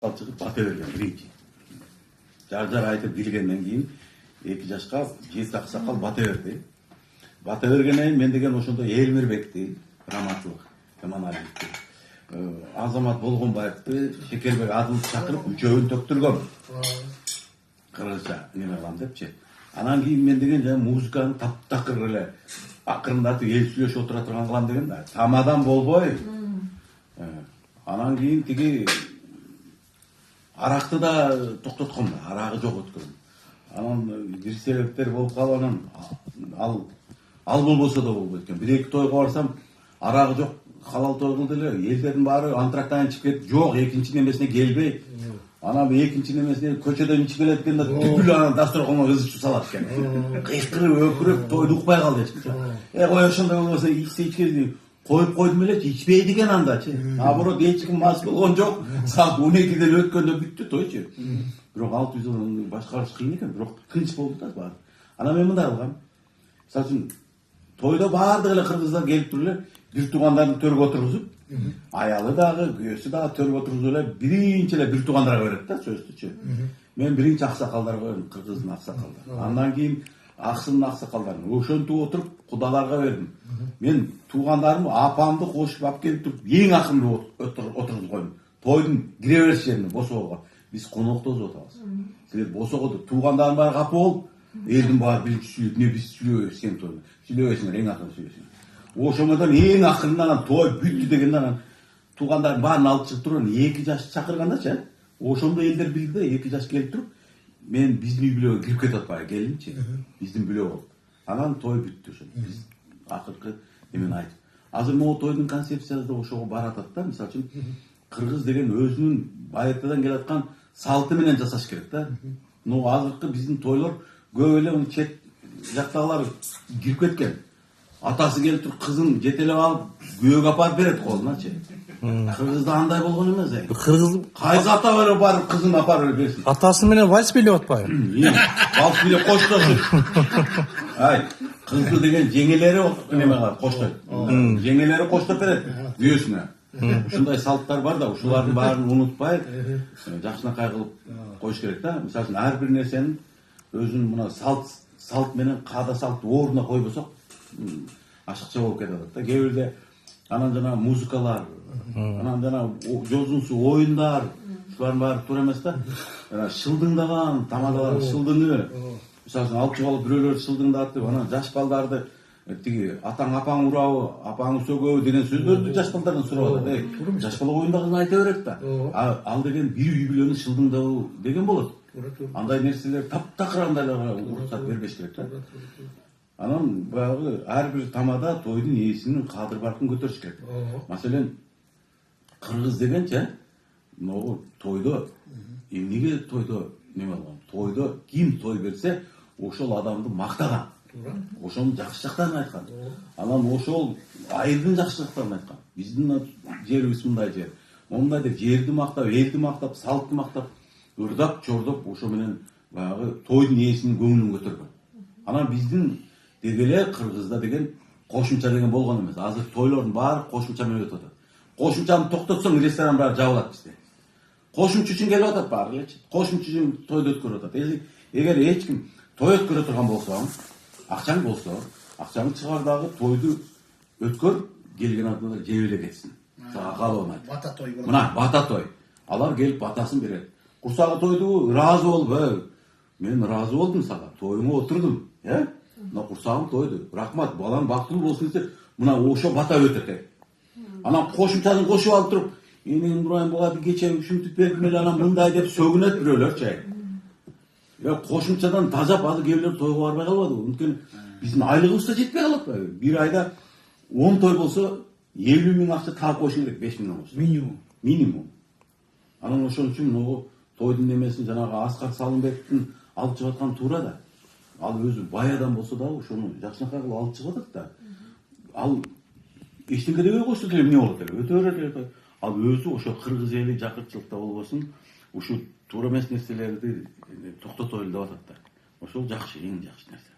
Чыгып бата берген биринчи. Жар айтып билгенден кийин 2 жашка жети аксакал бата берди. Бата бергенден кийин мен деген ошондо Элмирбекти, Раматылык, Эманалиевди, Азамат Болгонбаевди, Шекербек Адылды чакырып үчөөнү төктүргөм. Кыргызча неме кылам депчи. Анан кийин мен деген жана музыканы таптакыр эле акырындатып эл сүйлөшүп отура турган кылам деген да. Тамадан болбой. Анан кийин тиги аракты да токтотком да, арагы жок өткөн. Анан бир себептер болуп калып анан ал болбосо да болбойт экен. Бир-эки тойго барсам арагы жок, халал той кылды эле, элдердин баары антрактан ичип кетип, жок, экинчи немесине келбей. Анан экинчи немесине көчөдөн ичип келет экен да, бүл анан дасторконго ызычып салат экен. Кыйкырып, өкүрүп, тойду укпай калды эчкичи. Кой ошондой болбосо ичсе ичкенди. Коюп койдум эле, ичпейди экен андачы. Наоборот, эч ким мас болгон жок. Саат 12-ден өткөндө бүттү тойчу. Бирок 600 жылдын башкарыш кыйын экен, бирок тынч болду да баары. Анан мен мындай кылгам. Мисалы үчүн тойдо баардык эле кыргыздар келип туруп эле бир туугандарын төргө отургузуп, аялы дагы, күйөөсү дагы төргө отургузуп эле биринчи эле бир туугандарга берет да сөздүчү. Мен биринчи аксакалдарга бердим, кыргыздын аксакалдары. Андан кийин аксынын аксакалдарын. Ошентип отуруп кудаларга бердим. Мен туугандарым апамды кошуп алып келип туруп эң акырында отургузуп койдум. Тойдун кире бериш жерине босоого. Биз коноктобуз атабыз. Силер босоого туугандарым баары капа болуп, элдин баары биринчи сүйлөйт, эмне биз сүйлөбөйбүз сен тойдо. Сүйлөбөйсүңөр, эң акырында сүйлөйсүңөр. Ошондон эң акырында анан той бүттү дегенде анан туугандардын баарын алып чыгып туруп 2 жаш чакыргандачы. Ошондо элдер билди да, 2 жаш келип туруп, мен биздин үй бүлөгө кирип кетип атпайбы, келинчи. Биздин бүлө болуп. Анан той бүттү ошо. Биз акыркы эмени айтып. Азыр могу тойдун концепциясы да ошого баратат да. Мисалы үчүн кыргыз деген өзүнүн байыртадан келаткан салты менен жасаш керек да. Но азыркы биздин тойлор көп эле чет жактагылар кирип кеткен. Атасы келип туруп кызын жетелеп алып күйөөгө апарып берет колуначы. Кыргызда андай болгон эмес. Кыргыз Кайсы ата эле барып кызын апарып берсин. атасы менен вальс бийлеп атпайбы? Вальс бийлеп коштошуп. Ай, кызды деген жеңелери неме кылат, коштойт. Жеңелери коштоп берет күйөөсүнө. Ушундай салттар бар да, ушулардын баарын унутпай, жакшынакай кылып коюш керек да. Мисалы үчүн ар бир нерсенин өзүнүн мына салт менен каада салтты ордуна койбосок, ашыкча болуп кетет да. Кээ бирде анан жана музыкалар, анан жана жозунсу оюндар, ушулардын баары туура эмес да. Шылдыңдаган тамадалар, шылдыңы. Мисалы үчүн алып чыгып бирөөлөр шылдыңдатып, анан жаш балдарды тиги атаң апаң урабы, апаңы сөгөбү деген сөздөрдү жаш балдардан сурап атат. Жаш бала оюндагын айта берет да. Ал деген бир үй бүлөнү шылдыңдабы деген болот. Андай нерселер таптакыр андайларга уруксат бербеш керек да. Анан баягы ар бир тамада тойдун ээсинин кадыр баркын көтөрүш керек. Маселен, кыргыз дегенчи, могу тойдо эмнеге тойдо неме болгон? Тойдо ким той берсе, ошол адамды мактаган. Ошону жакшы жактарын айткан. Анан ошол айылдын жакшы жактарын айткан. Биздин жерибиз мындай жер. Мондай деп жерди мактап, элди мактап, салтты мактап, ырдап, чордоп, ошо менен баягы тойдун ээсинин көңүлүн көтөргөн. Анан биздин дегеле кыргызда деген кошумча деген болгон эмес. Азыр тойлордун баары кошумча менен өтүп атат. Кошумчаны токтотсоң ресторан баары жабылат бизде. Кошумча үчүн келип атат баары элечи. Кошумча үчүн тойду өткөрүп атат. Эгер эч ким той өткөрө турган болсо, акчаң болсо, акчаңды чыгар дагы тойду өткөр, келген адамдар жеп эле кетсин. Сага калыбын айт. Бата той болот. Мына бата той. Алар келип батасын берет. Курсагы тойду ыраазы болуп, мен ыраазы болдум сага. Тоюңа отурдум, мына курсагым тойду. Рахмат, балаң бактылуу болсун десе, мына ошо бата өтөт. Анан кошумчасын кошуп алып туруп, мен Нурайым буга бир кече ушинтип бердим эле, анан мындай деп сөгүнөт бирөөлөрчү. Кошумчадан тажап азыр кээ бирлер тойго барбай калбадыбы? Анткени биздин айлыгыбыз да жетпей калат атпайбы? Бир айда 10 той болсо 50 миң акча таап коюшуң керек, 5 миңден болсо. Минимум. Анан ошон үчүн могу тойдун немесин жанагы Аскар Салымбектин алып чыгып аткан туура да. Ал өзү бай адам болсо дагы ошону жакшынакай кылып алып чыгып атат да. Ал эчтеке дебей койсо деле эмне болот эле? Өтө берет эле. Ал өзү ошо кыргыз эли жакыртчылыкта болбосун, ушу туура эмес нерселерди токтото эле деп атат да. Ошол жакшы, эң жакшы нерсе.